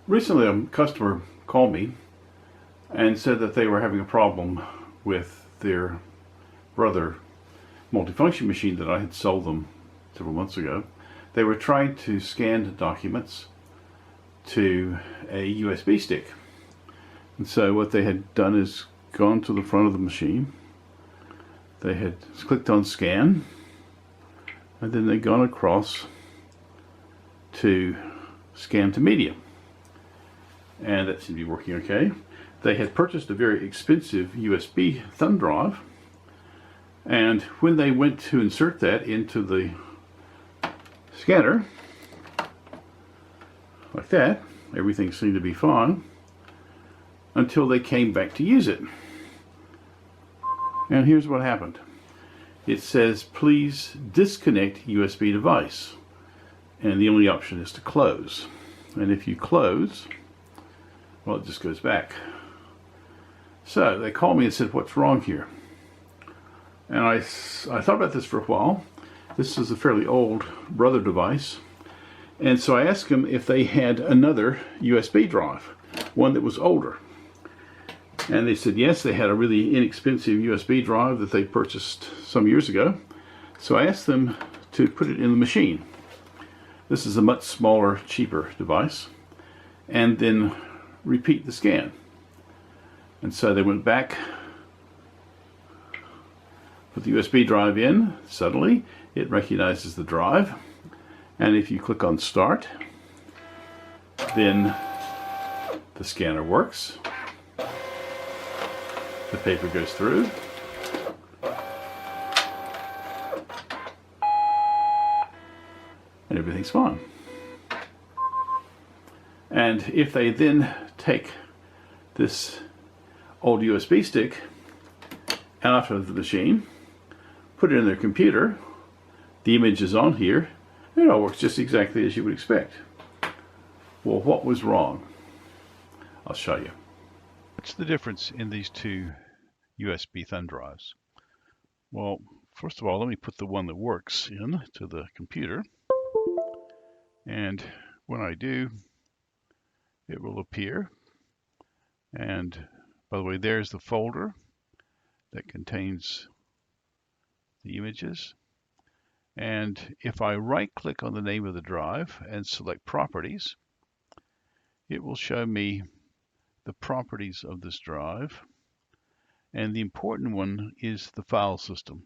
Recently, a customer called me and said that they were having a problem with their brother multifunction machine that I had sold them several months ago. They were trying to scan documents to a USB stick. And so what they had done is gone to the front of the machine. They had clicked on scan, and then they'd gone across to scan to media. And that seemed to be working okay. They had purchased a very expensive USB thumb drive, and when they went to insert that into the scanner, like that, everything seemed to be fine until they came back to use it. And here's what happened. It says, please disconnect USB device. And the only option is to close. And if you close, well, it just goes back. So they called me and said, what's wrong here? And I thought about this for a while. This is a fairly old brother device. And so I asked them if they had another USB drive, one that was older. And they said yes, they had a really inexpensive USB drive that they purchased some years ago. So I asked them to put it in the machine. This is a much smaller, cheaper device. And then repeat the scan. And so they went back, put the USB drive in. Suddenly it recognizes the drive. And if you click on start, then the scanner works. The paper goes through. And everything's fine. And if they then take this old USB stick out of the machine, put it in their computer, the image is on here, it all works just exactly as you would expect. Well, what was wrong? I'll show you. What's the difference in these two USB thumb drives? Well, first of all, let me put the one that works in to the computer. And when I do, it will appear. And by the way, there's the folder that contains the images. And if I right-click on the name of the drive and select Properties, it will show me the properties of this drive. And the important one is the file system.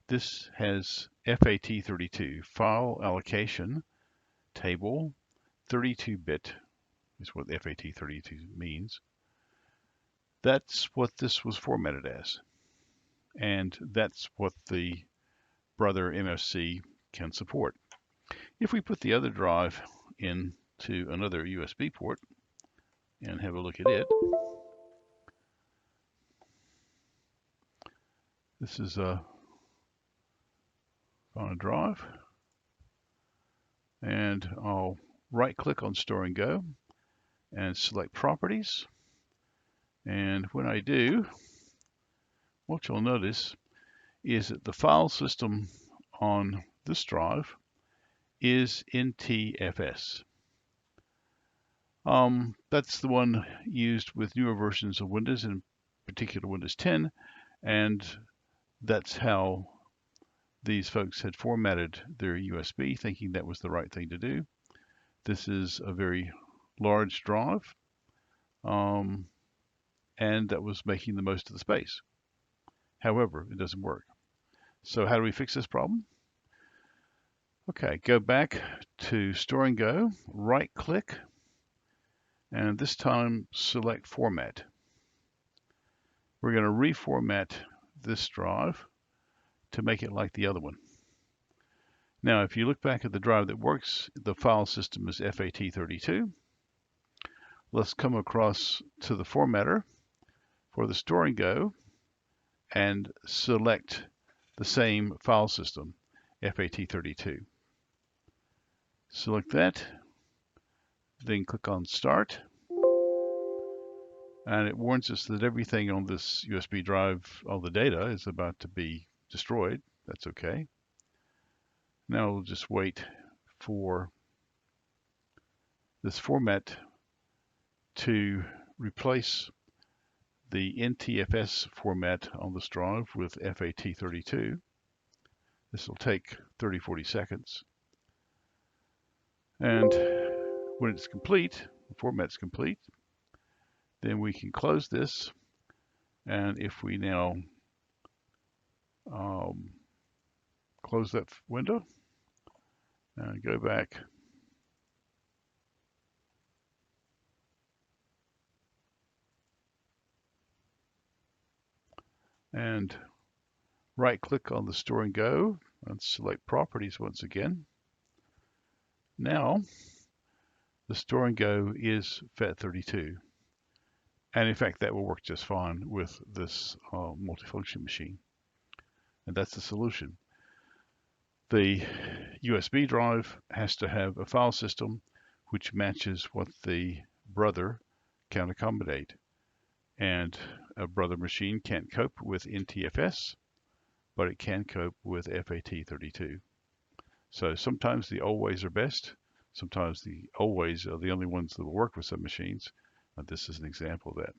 This has FAT32, File Allocation Table, 32-bit is what FAT32 means. That's what this was formatted as. And that's what the brother MFC can support. If we put the other drive into another USB port and have a look at it, this is on a drive, and I'll right click on Store and Go and select Properties. And when I do, what you'll notice is that the file system on this drive is NTFS. That's the one used with newer versions of Windows, in particular Windows 10, and that's how these folks had formatted their USB, thinking that was the right thing to do. This is a very large drive, and that was making the most of the space. However, it doesn't work. So how do we fix this problem? Okay, go back to Store and Go, right click, and this time select Format. We're going to reformat this drive to make it like the other one. Now, if you look back at the drive that works, the file system is FAT32. Let's come across to the formatter for the Store and Go and select the same file system, FAT32. Select that, then click on Start, and it warns us that everything on this USB drive, all the data, is about to be destroyed. That's okay. Now we'll just wait for this format to replace the NTFS format on this drive with FAT32. This will take 30-40 seconds. And when it's complete, the format's complete, then we can close this. And if we now close that window and go back and right click on the store and go and select properties once again. Now the store and go is FAT32, and in fact that will work just fine with this multifunction machine, and that's the solution. The USB drive has to have a file system which matches what the brother can accommodate, and a brother machine can't cope with NTFS, but it can cope with FAT32. So sometimes the old ways are best. Sometimes the old ways are the only ones that will work with some machines. This is an example of that.